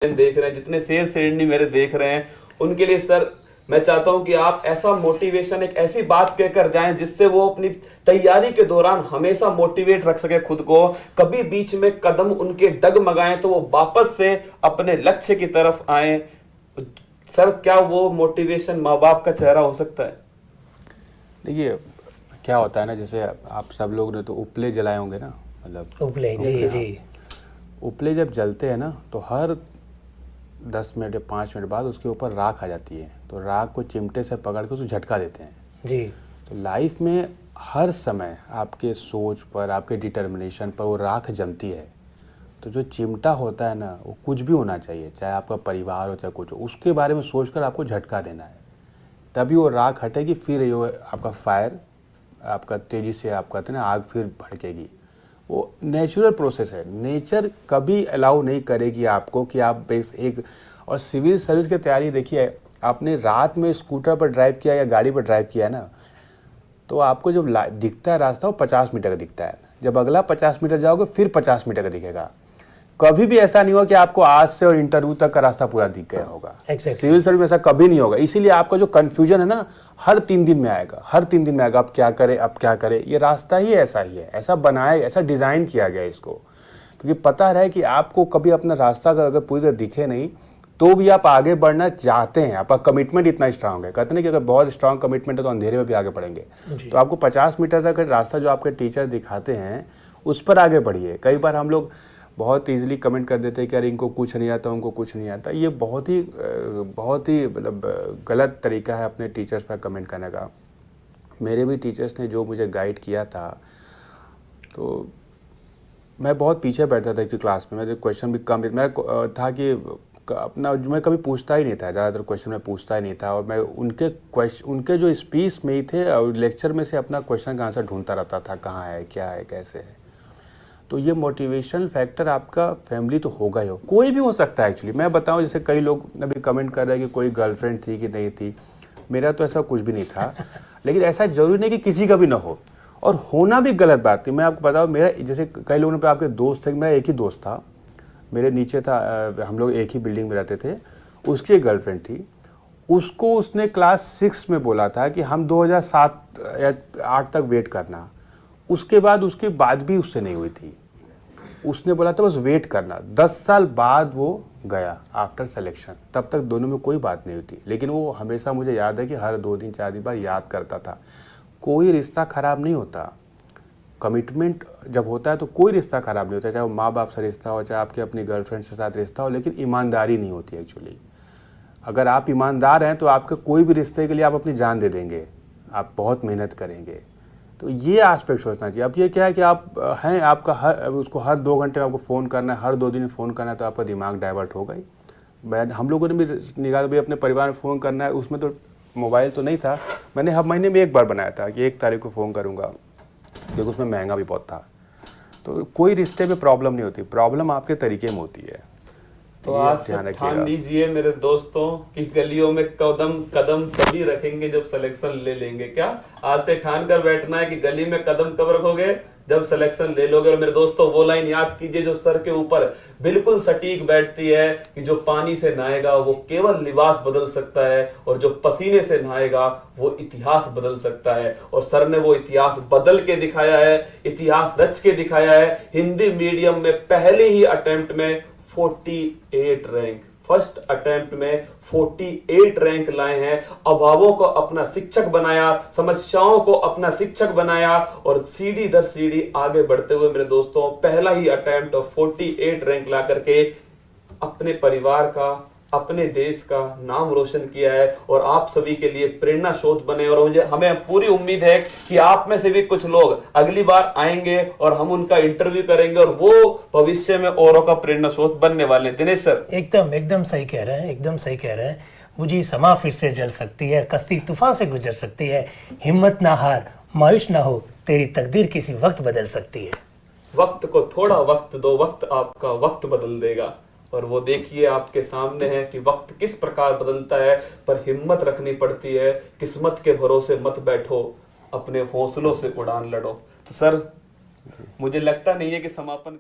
देख रहे हैं, जितने शेर शेरनी मेरे देख रहे हैं, उनके लिए सर मैं चाहता हूं कि आप ऐसा मोटिवेशन, एक ऐसी बात कहकर जाएं जिससे वो अपनी तैयारी के दौरान हमेशा मोटिवेट रख सके खुद को। कभी बीच में कदम उनके डगमगाएं तो वो वापस से अपने लक्ष्य की तरफ आए। सर क्या वो मोटिवेशन माँ बाप का चेहरा हो सकता है? देखिए क्या होता है ना, जैसे आप सब लोग ने तो उपले जलाए होंगे ना, मतलब उपले, जी जी। उपले जब जलते हैं ना तो हर 10 मिनट या 5 मिनट बाद उसके ऊपर राख आ जाती है, तो राख को चिमटे से पकड़ के उसको झटका देते हैं जी। तो लाइफ में हर समय आपके सोच पर, आपके डिटर्मिनेशन पर वो राख जमती है। तो जो चिमटा होता है ना, वो कुछ भी होना चाहिए, चाहे आपका परिवार हो चाहे कुछ हो, उसके बारे में सोचकर आपको झटका देना है, तभी वो राख हटेगी। फिर ये आपका फायर, आपका तेज़ी से आप कहते हैं ना आग, फिर भड़केगी। वो नेचुरल प्रोसेस है। नेचर कभी अलाउ नहीं करेगी आपको कि आप एक और सिविल सर्विस की तैयारी देखिए, आपने रात में स्कूटर पर ड्राइव किया या गाड़ी पर ड्राइव किया है ना, तो आपको जब दिखता है रास्ता वो 50 मीटर का दिखता है। जब अगला 50 मीटर जाओगे फिर 50 मीटर का दिखेगा। कभी भी ऐसा नहीं होगा कि आपको आज से और इंटरव्यू तक का रास्ता पूरा दिख गया होगा। सिविल सर्विस में ऐसा कभी नहीं होगा। इसीलिए आपका जो कंफ्यूजन है ना, हर 3 दिन में आएगा, हर 3 दिन में आएगा। अब क्या करें, अब क्या करें। ये रास्ता ही ऐसा ही है, ऐसा बनाया, ऐसा डिज़ाइन किया गया इसको, क्योंकि पता रहे कि आपको कभी अपना रास्ता अगर पूरी तरह दिखे नहीं तो भी आप आगे बढ़ना चाहते हैं, आपका कमिटमेंट इतना स्ट्रांग है। कहते हैं कि अगर बहुत स्ट्रांग कमिटमेंट है तो अंधेरे में भी आगे बढ़ेंगे। तो आपको 50 मीटर तक रास्ता जो आपके टीचर दिखाते हैं उस पर आगे बढ़िए। कई बार हम लोग बहुत ईजिली कमेंट कर देते हैं कि अरे इनको कुछ नहीं आता, उनको कुछ नहीं आता। ये बहुत ही मतलब गलत तरीका है अपने टीचर्स पर कमेंट करने का। मेरे भी टीचर्स ने जो मुझे गाइड किया था, तो मैं बहुत पीछे बैठता था कि क्लास में, मेरे क्वेश्चन भी कम, मेरा था कि अपना मैं कभी पूछता ही नहीं था, ज़्यादातर क्वेश्चन मैं पूछता ही नहीं था, और मैं उनके जो स्पीच में ही थे और लेक्चर में से अपना क्वेश्चन का आंसर ढूंढता रहता था, कहाँ है, क्या है, कैसे है। तो ये मोटिवेशनल फैक्टर आपका फैमिली तो होगा ही हो, कोई भी हो सकता है। एक्चुअली मैं बताऊं, जैसे कई लोग अभी कमेंट कर रहे हैं कि कोई गर्लफ्रेंड थी कि नहीं थी, मेरा तो ऐसा कुछ भी नहीं था। लेकिन ऐसा जरूरी नहीं कि किसी का भी ना हो, और होना भी गलत बात थी। मैं आपको बताऊं, मेरा जैसे कई लोगों पे आपके दोस्त थे, मेरा एक ही दोस्त था, मेरे नीचे था, हम लोग एक ही बिल्डिंग में रहते थे, उसकी एक गर्लफ्रेंड थी। उसको उसने क्लास 6 में बोला था कि हम 2007 या 8 तक वेट करना। उसके बाद उसकी बात भी उससे नहीं हुई थी। उसने बोला था बस वेट करना। 10 साल बाद वो गया आफ्टर सिलेक्शन, तब तक दोनों में कोई बात नहीं हुई थी। लेकिन वो हमेशा, मुझे याद है कि हर 2 दिन 4 दिन बाद याद करता था। कोई रिश्ता खराब नहीं होता, कमिटमेंट जब होता है तो कोई रिश्ता खराब नहीं होता, चाहे वो माँ बाप से रिश्ता हो, चाहे आपके अपनी गर्लफ्रेंड के साथ रिश्ता हो, लेकिन ईमानदारी नहीं होती एक्चुअली। अगर आप ईमानदार हैं तो आपके कोई भी रिश्ते के लिए आप अपनी जान दे देंगे, आप बहुत मेहनत करेंगे। तो ये एस्पेक्ट सोचना चाहिए। अब ये क्या है कि आप हैं, आपका उसको हर 2 घंटे में आपको फ़ोन करना है, हर 2 दिन में फ़ोन करना है, तो आपका दिमाग डाइवर्ट होगा ही। हम लोगों ने भी निकाला भी अपने परिवार में फ़ोन करना है, उसमें तो मोबाइल तो नहीं था। मैंने हर महीने में 1 बार बनाया था कि 1 तारीख को फ़ोन करूँगा, क्योंकि उसमें महंगा भी बहुत था। तो कोई रिश्ते में प्रॉब्लम नहीं होती, प्रॉब्लम आपके तरीके में होती है। तो आज से ठान लीजिए मेरे दोस्तों कि गलियों में कदम कदम तभी रखेंगे जब सिलेक्शन ले लेंगे। क्या आज से ठान कर बैठना है कि गली में कदम कब रखोगे? जब सिलेक्शन ले लोगे। और मेरे दोस्तों वो लाइन याद कीजिए जो सर के ऊपर बिल्कुल सटीक बैठती है कि जो पानी से नहाएगा वो केवल लिबास बदल सकता है, और जो पसीने से नहाएगा वो इतिहास बदल सकता है। और सर ने वो इतिहास बदल के दिखाया है, इतिहास रच के दिखाया है। हिंदी मीडियम में पहले ही अटेम्प्ट में 48 रैंक, फर्स्ट अटेम्प्ट में 48 रैंक लाए हैं। अभावों को अपना शिक्षक बनाया, समस्याओं को अपना शिक्षक बनाया, और सीढ़ी दर सीढ़ी आगे बढ़ते हुए मेरे दोस्तों पहला ही अटेम्प्ट और 48 रैंक ला करके अपने परिवार का, अपने देश का नाम रोशन किया है। और आप सभी के लिए प्रेरणा स्रोत बने। और हमें पूरी उम्मीद है कि आप में से भी कुछ लोग अगली बार आएंगे और हम उनका इंटरव्यू करेंगे, और वो भविष्य में औरों का प्रेरणा स्रोत बनने वाले। दिनेश सर एकदम सही कह रहे हैं, एकदम सही कह रहे हैं। मुझे समा फिर से जल सकती है, कश्ती तूफान से गुजर सकती है, हिम्मत ना हार, मायूस ना हो, तेरी तकदीर किसी वक्त बदल सकती है। वक्त को थोड़ा वक्त दो, वक्त आपका वक्त बदल देगा। और वो देखिए आपके सामने है कि वक्त किस प्रकार बदलता है, पर हिम्मत रखनी पड़ती है। किस्मत के भरोसे मत बैठो, अपने हौसलों से उड़ान लड़ो। तो सर मुझे लगता नहीं है कि समापन